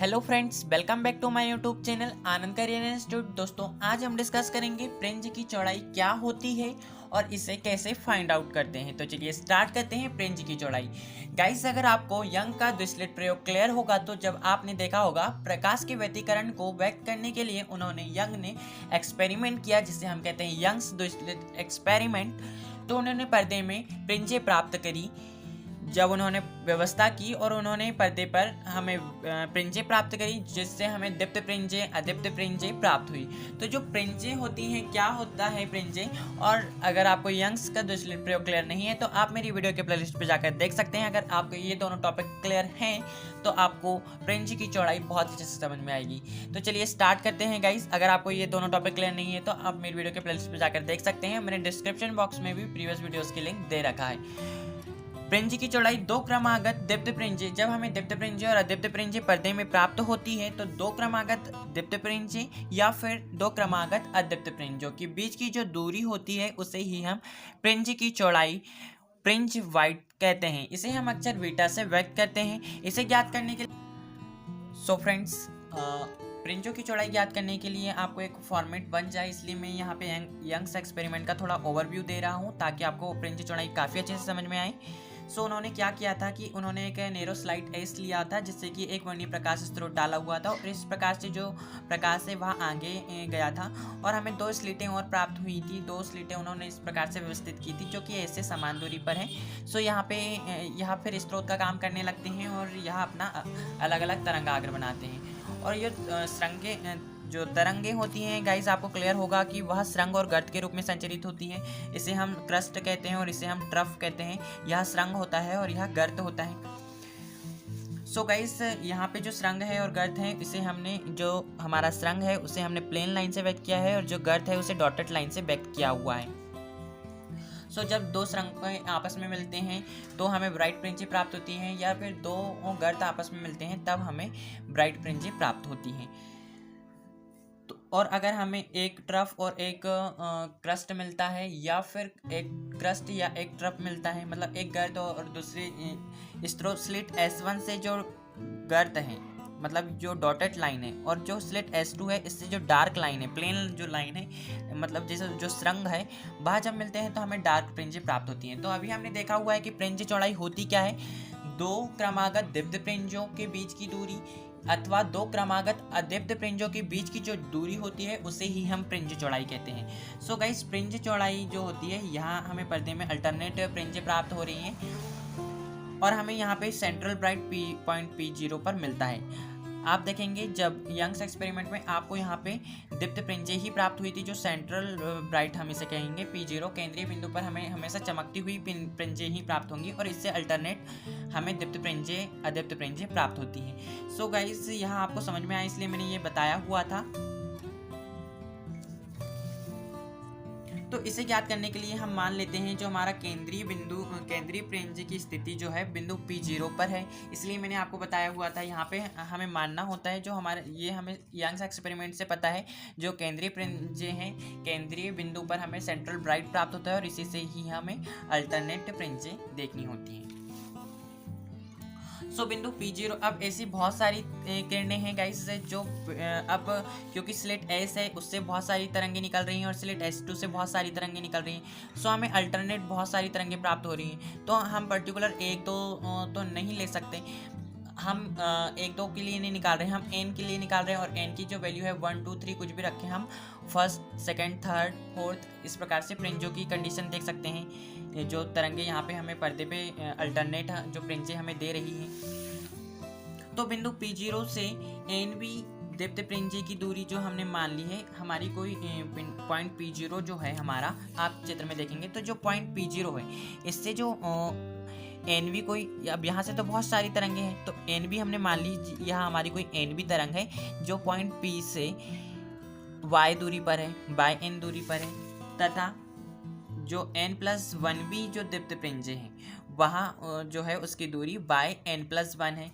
Hello friends, welcome back to my YouTube channel Anand career institute. दोस्तों, आज हम discuss करेंगे फ्रिंज की चौड़ाई क्या होती है और इसे कैसे फाइंड आउट करते हैं। तो चलिए स्टार्ट करते हैं फ्रिंज की चौड़ाई। गाइस, अगर आपको यंग का द्विस्लिट प्रयोग क्लियर होगा तो जब आपने देखा होगा प्रकाश के व्यतिकरण को व्यक्त करने के लिए यंग ने एक्सपेरिमेंट किया, जिसे हम कहते हैं यंग्स द्विस्लिट एक्सपेरिमेंट। तो उन्होंने पर्दे में फ्रिंजें प्राप्त करी। जब उन्होंने व्यवस्था की और उन्होंने पर्दे पर हमें फ्रिंजें प्राप्त करी, जिससे हमें दीप्त फ्रिंजें अदीप्त फ्रिंजें प्राप्त हुई। तो जो फ्रिंजें होती हैं, क्या होता है फ्रिंजें, और अगर आपको यंग्स का द्विस्लिट प्रयोग क्लियर नहीं है तो आप मेरी वीडियो के प्लेलिस्ट पर जाकर देख सकते हैं। अगर आपको ये दोनों टॉपिक क्लियर हैं तो आपको फ्रिंज की चौड़ाई बहुत अच्छे से समझ में आएगी। तो चलिए स्टार्ट करते हैं गाइस। अगर आपको ये दोनों टॉपिक क्लियर नहीं है तो आप मेरी वीडियो के प्लेलिस्ट पर जाकर देख सकते हैं। मैंने डिस्क्रिप्शन बॉक्स में भी प्रीवियस वीडियोस की लिंक दे रखा है। फ्रिंज की चौड़ाई दो क्रमागत दीप्त फ्रिंजें, जब हमें दीप्त फ्रिंजें और अदीप्त फ्रिंजें पर्दे में प्राप्त होती है तो दो क्रमागत दीप्त फ्रिंजें या फिर दो क्रमागत अदीप्त फ्रिंजों के बीच की जो दूरी होती है उसे ही हम फ्रिंज की चौड़ाई, फ्रिंज वाइड कहते हैं। इसे हम अक्सर बीटा से व्यक्त करते हैं। इसे ज्ञात करने के सो फ्रेंड्स, फ्रिंजों की चौड़ाई ज्ञात करने के लिए आपको एक फॉर्मेट बन जाए, इसलिए मैं यहाँ पे यंग्स एक्सपेरिमेंट का थोड़ा ओवरव्यू दे रहा हूँ ताकि आपको फ्रिंज की चौड़ाई काफ़ी अच्छे से समझ में आए। सो उन्होंने क्या किया था कि उन्होंने एक नेरो स्लाइट एस लिया था, जिससे कि एक वर्णीय प्रकाश स्रोत डाला हुआ था और इस प्रकार से जो प्रकाश है वह आगे गया था और हमें दो स्लिटें और प्राप्त हुई थी। दो स्लिटें उन्होंने इस प्रकार से व्यवस्थित की थी जो कि ऐसे समान दूरी पर है। सो यहाँ फिर स्रोत का काम करने लगते हैं और यहाँ अपना अलग अलग तरंगाग्र बनाते हैं। और ये जो तरंगें होती हैं गाइज, आपको क्लियर होगा कि वह सुरंग और गर्त के रूप में संचरित होती है। इसे हम क्रस्ट कहते हैं और इसे हम ट्रफ कहते हैं। यह सुरंग होता है और यह गर्त होता है। सो गाइस, यहाँ पे जो सुरंग है और गर्त है, इसे हमने, जो हमारा सुरंग है उसे हमने प्लेन लाइन से व्यक्त किया है और जो गर्त है उसे डॉटेड लाइन से व्यक्त किया हुआ है। सो जब दो सुरंग आपस में मिलते हैं तो हमें ब्राइट फ्रिंजें प्राप्त होती हैं, या फिर दो गर्त आपस में मिलते हैं तब हमें ब्राइट फ्रिंजें प्राप्त होती हैं। और अगर हमें एक ट्रफ और एक क्रस्ट मिलता है, या फिर एक क्रस्ट या एक ट्रफ मिलता है, मतलब एक गर्त और दूसरी स्लिट S1 से जो गर्त है, मतलब जो डॉटेड लाइन है, और जो स्लिट S2 है, इससे जो डार्क लाइन है, प्लेन जो लाइन है, मतलब जैसे जो सुरंग है, वह जब मिलते हैं तो हमें डार्क फ्रिंजें प्राप्त होती हैं। तो अभी हमने देखा हुआ है कि फ्रिंज चौड़ाई होती क्या है, दो क्रमागत दीप्त फ्रिंजों के बीच की दूरी अथवा दो क्रमागत अदीप्त फ्रिंजों के बीच की जो दूरी होती है उसे ही हम फ्रिंज चौड़ाई कहते हैं। सो गाइस, फ्रिंज चौड़ाई जो होती है, यहाँ हमें पर्दे में अल्टरनेट फ्रिंजें प्राप्त हो रही हैं और हमें यहाँ पे सेंट्रल ब्राइट पॉइंट P0 पर मिलता है। आप देखेंगे जब यंग्स एक्सपेरिमेंट में आपको यहाँ पे दीप्त फ्रिंजें ही प्राप्त हुई थी, जो सेंट्रल ब्राइट हम इसे कहेंगे P0, केंद्रीय बिंदु पर हमें हमेशा चमकती हुई फ्रिंजें ही प्राप्त होंगी और इससे अल्टरनेट हमें दीप्त फ्रिंजें अदीप्त फ्रिंजें प्राप्त होती हैं। सो गाइस, यहाँ आपको समझ में आया इसलिए मैंने ये बताया हुआ था। तो इसे ज्ञात करने के लिए हम मान लेते हैं जो हमारा केंद्रीय फ्रिंज की स्थिति जो है बिंदु P0 पर है, इसलिए मैंने आपको बताया हुआ था। यहाँ पे हमें मानना होता है, जो हमारे ये हमें यंग्स एक्सपेरिमेंट से पता है, जो केंद्रीय फ्रिंजें हैं, केंद्रीय बिंदु पर हमें सेंट्रल ब्राइट प्राप्त होता है और इसी से ही हमें अल्टरनेट फ्रिंजें देखनी होती हैं। सो बिंदु P0, अब ऐसी बहुत सारी किरणें हैं गाइस, जो अब क्योंकि स्लिट S है उससे बहुत सारी तरंगें निकल रही हैं और स्लिट S2 से बहुत सारी तरंगें निकल रही हैं। सो हमें अल्टरनेट बहुत सारी तरंगें प्राप्त हो रही हैं। तो हम पर्टिकुलर एक दो तो नहीं ले सकते, हम एक दो के लिए नहीं निकाल रहे हैं, हम n के लिए निकाल रहे हैं और n की जो वैल्यू है 1 2 3 कुछ भी रखें, हम फर्स्ट सेकंड थर्ड फोर्थ इस प्रकार से फ्रिंजों की कंडीशन देख सकते हैं। जो तरंगे यहाँ पे हमें पर्दे पे अल्टरनेट जो फ्रिंजें हमें दे रही हैं। तो बिंदु P0 से NB दीप्त फ्रिंजे की दूरी जो हमने मान ली है, हमारी कोई पॉइंट P0 जो है हमारा, आप चित्र में देखेंगे तो जो पॉइंट P0 है, इससे जो NB कोई, अब यहाँ से तो बहुत सारी तरंगे हैं, तो NB हमने मान ली यहाँ हमारी कोई NB तरंग है जो पॉइंट P से Y दूरी पर है, बाय N दूरी पर है, तथा जो N+1B जो दीप्त फ्रिंजे हैं वहाँ जो है उसकी दूरी बाय N+1 है।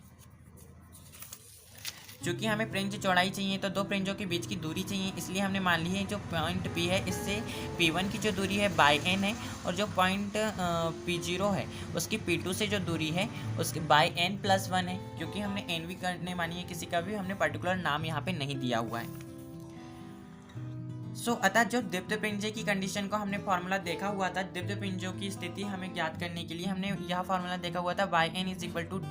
चूँकि हमें फ्रिंज चौड़ाई चाहिए तो दो फ्रिंजों के बीच की दूरी चाहिए, इसलिए हमने मान ली है जो पॉइंट P है इससे P1 की जो दूरी है बाय n है, और जो पॉइंट P0 है उसकी P2 से जो दूरी है उसके बाय n+1 है। क्योंकि हमने n भी करने मानी है, किसी का भी हमने पर्टिकुलर नाम यहाँ पे नहीं दिया हुआ है। अतः जो दीप्त पिंजे की कंडीशन को हमने फॉर्मूला देखा हुआ था, दीप्त पिंजों की स्थिति हमें ज्ञात करने के लिए हमने यह फॉर्मूला देखा हुआ था yn =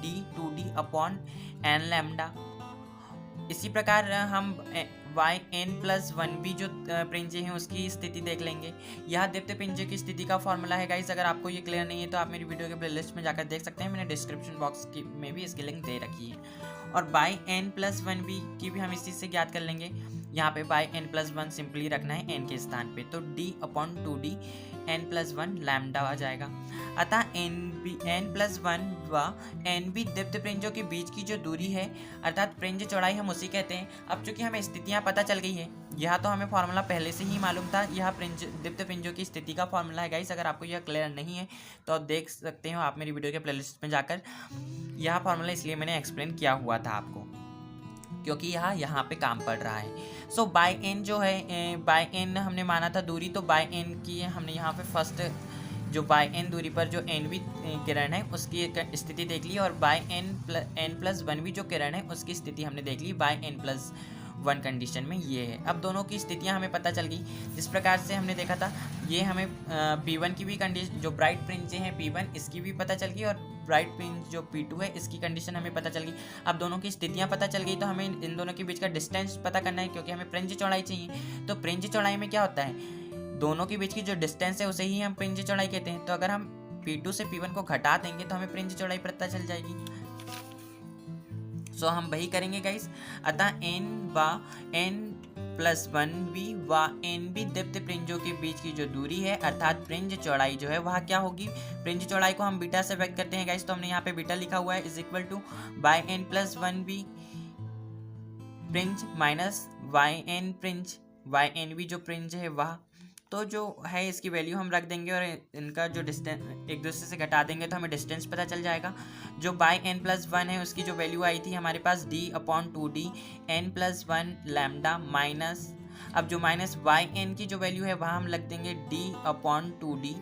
d2d/n लैम्डा। इसी प्रकार हम yn+1 भी जो पिंजे हैं उसकी स्थिति देख लेंगे। यह दीप्त पिंजे की स्थिति का फॉर्मूला है गाइस। अगर आपको ये क्लियर नहीं है तो आप मेरी वीडियो के प्लेलिस्ट में जाकर देख सकते हैं, मैंने डिस्क्रिप्शन बॉक्स में भी इसकी लिंक दे रखी है। और yn+1 भी की भी हम इसी से ज्ञात कर लेंगे। यहाँ पे yn+1 सिंपली रखना है n के स्थान पे, तो d/2d n+1 लैम्डा आ जाएगा। अतः n+1 व nb दीप्त पिंजों के बीच की जो दूरी है अर्थात पिंज चौड़ाई हम उसी कहते हैं। अब चूंकि हमें स्थितियां पता चल गई है, यह तो हमें फॉर्मूला पहले से ही मालूम था, यह दीप्त पिंजों की स्थिति का फॉर्मूला है गाइस। अगर आपको यह क्लियर नहीं है तो आप देख सकते हो आप मेरी वीडियो के प्लेलिस्ट में जाकर। यह फॉर्मूला इसलिए मैंने एक्सप्लेन किया हुआ था आपको, क्योंकि यहाँ पे काम पड़ रहा है। बाय n जो है, बाय n हमने माना था दूरी, तो बाय n की हमने यहाँ पे फर्स्ट जो बाय n दूरी पर जो nb किरण है उसकी स्थिति देख ली, और बाय n+1 भी जो किरण है उसकी स्थिति हमने देख ली बाय n+1 कंडीशन में ये है। अब दोनों की स्थितियाँ हमें पता चल गई। जिस प्रकार से हमने देखा था, ये हमें P1 की भी कंडीशन, जो ब्राइट फ्रिंज है P1 इसकी भी पता चल गई, और ब्राइट फ्रिंज जो P2 है इसकी कंडीशन हमें पता चल गई। अब दोनों की स्थितियाँ पता चल गई तो हमें इन दोनों के बीच का डिस्टेंस पता करना है, क्योंकि हमें फ्रिंज चौड़ाई चाहिए। तो फ्रिंज चौड़ाई में क्या होता है, दोनों के बीच की जो डिस्टेंस है उसे ही हम फ्रिंज चौड़ाई कहते हैं। तो अगर हम P2 से P1 को घटा देंगे तो हमें फ्रिंज चौड़ाई पता चल जाएगी। हम वही करेंगे गाइस। अतः n+1b व nb दीप्त पिंजों के बीच की जो दूरी है अर्थात फ्रिंज चौड़ाई जो है वह क्या होगी, फ्रिंज चौड़ाई को हम बीटा से व्यक्त करते हैं गाइस। तो हमने यहाँ पे बीटा लिखा हुआ है = by n+1b fringe minus yn fringe, yn जो फ्रिंज है वह, तो जो है इसकी वैल्यू हम रख देंगे और इनका जो डिस्टेंस एक दूसरे से घटा देंगे तो हमें डिस्टेंस पता चल जाएगा। जो बाय n+1 है उसकी जो वैल्यू आई थी हमारे पास d/2d n+1 लैम्डा माइनस, अब जो माइनस yn की जो वैल्यू है वहाँ हम लग देंगे d/2d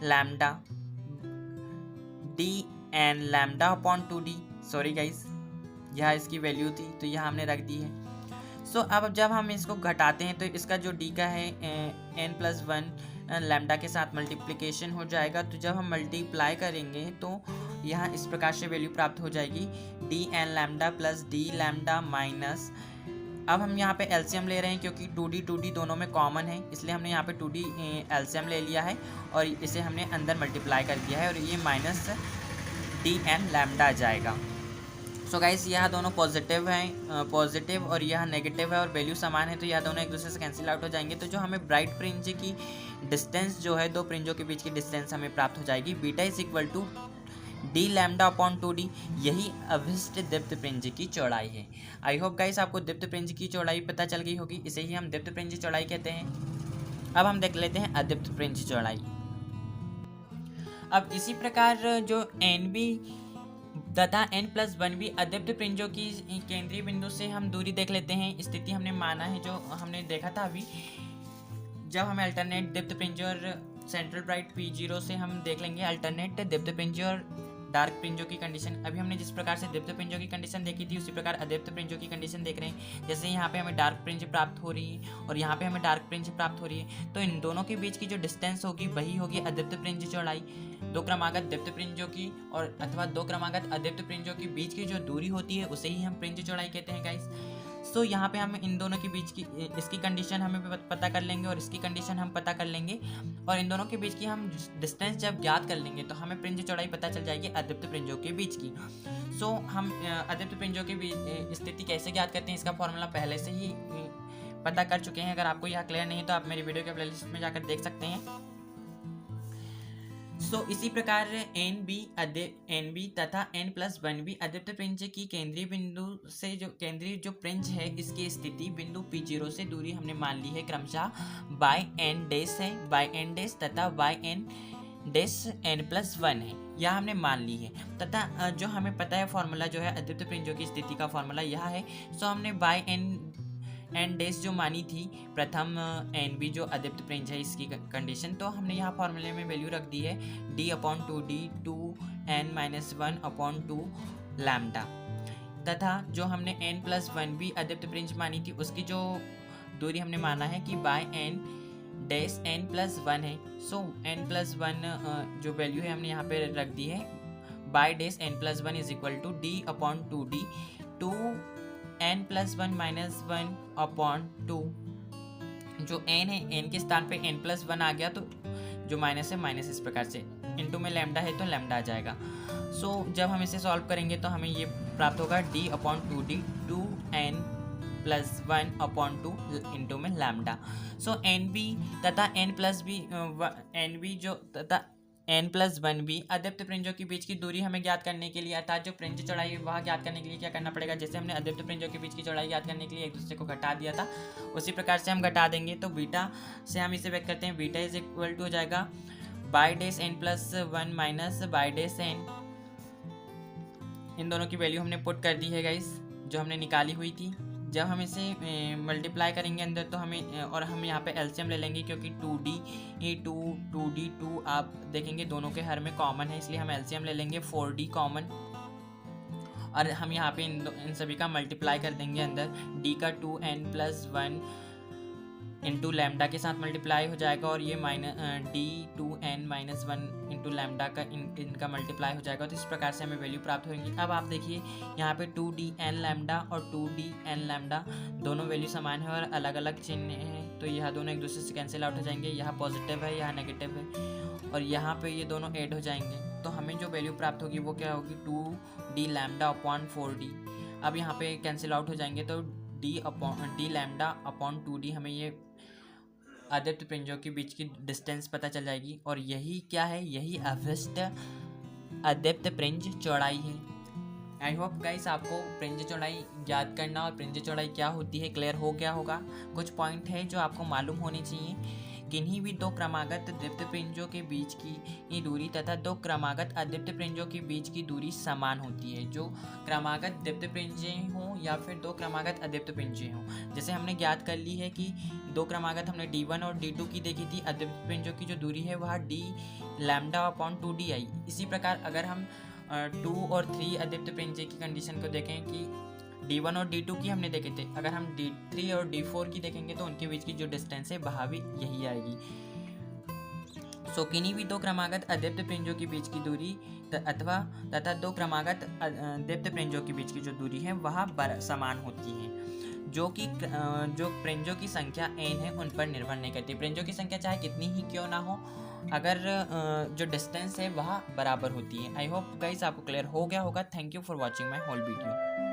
लैम्डा dn लैम्डा/2d। सॉरी गाइस, यह इसकी वैल्यू थी तो यह हमने रख दी है। अब जब हम इसको घटाते हैं तो इसका जो d का है n+1 लैम्डा के साथ मल्टीप्लिकेशन हो जाएगा। तो जब हम मल्टीप्लाई करेंगे तो यहाँ इस प्रकार से वैल्यू प्राप्त हो जाएगी dn lambda plus d lambda minus, अब हम यहाँ पे एलसीएम ले रहे हैं क्योंकि 2d दोनों में कॉमन है, इसलिए हमने यहाँ पे 2d एलसीएम ले लिया है और इसे हमने अंदर मल्टीप्लाई कर दिया है और ये माइनस dn लैम्डा आ जाएगा। गाइस यह दोनों पॉजिटिव हैं, पॉजिटिव और यह नेगेटिव है और वैल्यू समान है, तो यह दोनों एक दूसरे से कैंसिल आउट हो जाएंगे। तो जो हमें ब्राइट फ्रिंज की डिस्टेंस जो है, दो फ्रिंजों के बीच की डिस्टेंस हमें प्राप्त हो जाएगी बीटा = d लैम्डा/2d। यही अभिष्ट दीप्त फ्रिंज की चौड़ाई है। आई होप गाइस आपको दीप्त फ्रिंज की चौड़ाई पता चल गई होगी, इसे ही हम दीप्त फ्रिंज चौड़ाई कहते हैं। अब हम देख लेते हैं अदीप्त फ्रिंज चौड़ाई। अब इसी प्रकार जो NB तथा n+1 भी अदीप्त फ्रिंजों की केंद्रीय बिंदु से हम दूरी देख लेते हैं। स्थिति हमने माना है, जो हमने देखा था अभी, जब हम अल्टरनेट दीप्त फ्रिंज और सेंट्रल ब्राइट P0 से हम देख लेंगे अल्टरनेट दीप्त फ्रिंज और डार्क फ्रिंजों की कंडीशन। अभी हमने जिस प्रकार से दीप्त फ्रिंजों की कंडीशन देखी थी उसी प्रकार अदीप्त फ्रिंजों की कंडीशन देख रहे हैं। जैसे यहाँ पे हमें डार्क फ्रिंज प्राप्त हो रही है और यहाँ पे हमें डार्क फ्रिंज प्राप्त हो रही है, तो इन दोनों के बीच की जो डिस्टेंस होगी वही होगी अदीप्त फ्रिंज चौड़ाई। दो क्रमागत दीप्त फ्रिंजों की और अथवा दो क्रमागत अदीप्त फ्रिंजों के बीच की जो दूरी होती है उसे ही हम फ्रिंज चौड़ाई कहते हैं गाइस। यहाँ पे हम इन दोनों के बीच की इसकी कंडीशन हमें पता कर लेंगे और इसकी कंडीशन हम पता कर लेंगे, और इन दोनों के बीच की हम डिस्टेंस जब ज्ञात कर लेंगे तो हमें फ्रिंज चौड़ाई पता चल जाएगी अदीप्त फ्रिंजों के बीच की। हम अदीप्त फ्रिंजों के बीच स्थिति कैसे ज्ञात करते हैं इसका फॉर्मूला पहले से ही पता कर चुके हैं। अगर आपको यह क्लियर नहीं तो आप मेरी वीडियो के प्लेलिस्ट में जाकर देख सकते हैं। इसी प्रकार NB तथा n+1 भी अदीप्त फ्रिंज की केंद्रीय बिंदु से जो केंद्रीय जो फ्रिंज है इसकी स्थिति बिंदु P0 से दूरी हमने मान ली है क्रमशः बाय n डैश है, बाय n डैश तथा बाय n डेस n+1 है, यह हमने मान ली है। तथा जो हमें पता है फॉर्मूला जो है अद्वितीय प्रिंजों की स्थिति का फॉर्मूला यह है। सो हमने बाय एन डेस जो मानी थी प्रथम एन बी जो अद्वितीय प्रिंज है इसकी कंडीशन, तो हमने यहाँ फॉर्मूले में वैल्यू रख दी है d/2d 2n-1/2 लैम्डा। तथा जो हमने n+1 भी अद्वितीय प्रिंज मानी थी उसकी जो दूरी हमने माना है कि बाय एन डेस n+1 है। सो n+1 जो वैल्यू है हमने यहाँ पे रख दी है बाय डेस n+1 is equal to d/2d 2n+1-1/2। जो n है n के स्थान पे n+1 आ गया, तो जो माइनस है माइनस इस प्रकार से, इनटू में लैम्डा है तो लैम्डा आ जाएगा। सो जब हम इसे सॉल्व करेंगे तो हमें ये प्राप्त होगा d/2d 2n+1/2 इंटू में लैम्डा। सो एन बी तथा n+1 भी अद्वितीय प्रिंजों के बीच की दूरी हमें ज्ञात करने के लिए, अर्थात जो प्रिंज चौड़ाई है वह ज्ञात करने के लिए क्या करना पड़ेगा। जैसे हमने अद्वितीय प्रिंजों के बीच की चौड़ाई ज्ञात करने के लिए एक दूसरे को घटा दिया था, उसी प्रकार से हम घटा देंगे। तो बीटा से हम इसे व्यक्त करते हैं, बीटा इज इक्वल टू हो जाएगा बाय डेस n+1 माइनस बाय डेस n। इन दोनों की वैल्यू हमने पुट कर दी है गाइस, जो हमने निकाली हुई थी। जब हम इसे मल्टीप्लाई करेंगे अंदर तो हमें, और हम यहाँ पे एलसीएम ले लेंगे क्योंकि 2d आप देखेंगे दोनों के हर में कॉमन है, इसलिए हम एलसीएम ले लेंगे 4d कॉमन। और हम यहाँ पे इन सभी का मल्टीप्लाई कर देंगे अंदर, d का 2n+1 इंटू लैम्डा के साथ मल्टीप्लाई हो जाएगा, और ये d2n-1 इंटू लैम्डा का इनका मल्टीप्लाई हो जाएगा। तो इस प्रकार से हमें वैल्यू प्राप्त होगी। अब आप देखिए यहाँ पे 2dn लैम्डा और 2dn लैम्डा दोनों वैल्यू समान है और अलग अलग चिन्ह है, तो यह दोनों एक दूसरे से कैंसिल आउट हो जाएंगे। यहाँ पॉजिटिव है, यहाँ नेगेटिव है, और यहाँ पे ये दोनों ऐड हो जाएंगे। तो हमें जो वैल्यू प्राप्त होगी वो क्या होगी 2d लैम्डा अपॉन 4d। अब यहाँ पे कैंसिल आउट हो जाएंगे, तो d लैम्डा अपॉन 2d हमें ये अद्वितीय प्रिंजों के बीच की डिस्टेंस पता चल जाएगी। और यही क्या है, यही अवशिष्ट अद्वितीय प्रिंज चौड़ाई है। आई होप गाइस आपको प्रिंज चौड़ाई ज्ञात करना और प्रिंज चौड़ाई क्या होती है क्लियर हो गया होगा। कुछ पॉइंट है जो आपको मालूम होनी चाहिए। किन्हीं भी दो क्रमागत द्वितीय प्रिंजों के बीच की दूरी तथा दो क्रमागत अद्वितीय प्रिंजों के बीच की दूरी समान होती है। जो क्रमागत द्वितीय प्रिंजें हों या फिर दो क्रमागत अद्वितीय प्रिंजें हों, जैसे हमने ज्ञात कर ली है कि दो क्रमागत हमने d1 और d2 की देखी थी, अद्वितीय प्रिंजों की जो दूरी है वह d लैम्डा अपॉन 2d आई। इसी प्रकार अगर हम 2 और 3 अद्वितीय प्रिंज की कंडीशन को देखें कि d1 और d2 की हमने देखे थे, अगर हम d3 और d4 की देखेंगे तो उनके बीच की जो डिस्टेंस है वह भी यही आएगी। सो किन्हीं भी दो क्रमागत अद्वितीय प्रिंजों के बीच की दूरी तथा दो क्रमागत द्वितीय प्रिंजों के बीच की जो दूरी है वह समान होती है, जो प्रिंजों की संख्या n है उन पर निर्भर नहीं करती। प्रिंजों की संख्या चाहे कितनी ही क्यों ना हो, अगर जो डिस्टेंस है वह बराबर होती है। आई होप गाइस आपको क्लियर हो गया होगा। Thank you for watching my whole video.